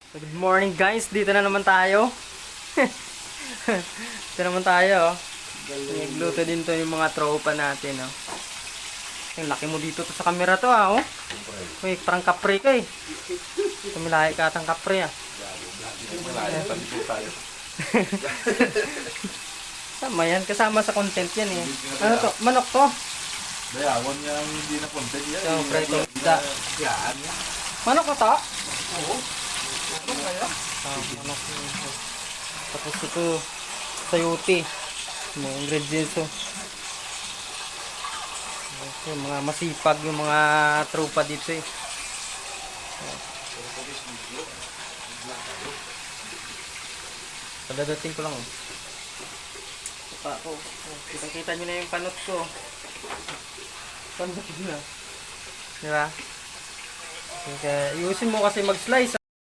Good morning guys, dito na naman tayo. Dito naman tayo. Nagluto din to yung mga tropa natin. Oh. Ang laki mo dito to sa camera to oh. Uy, parang kapre ka eh. Tumilahi ka atang kapre ah. Sama yan, kasama sa content yan eh. Ano to? Manok to? Dayawan niya hindi na content yan. So, preto isda. Yan. Manok ko to? Oo. Ano kaya? Manok. Tapos ito, sayote. Mga ingredients to. Okay, mga masipag yung mga tropa dito eh. Padadating ko lang oh. Pa ako. Kitang-kita nyo na yung panot ko. Panot na. Diba? Okay, iusin mo kasi mag-slice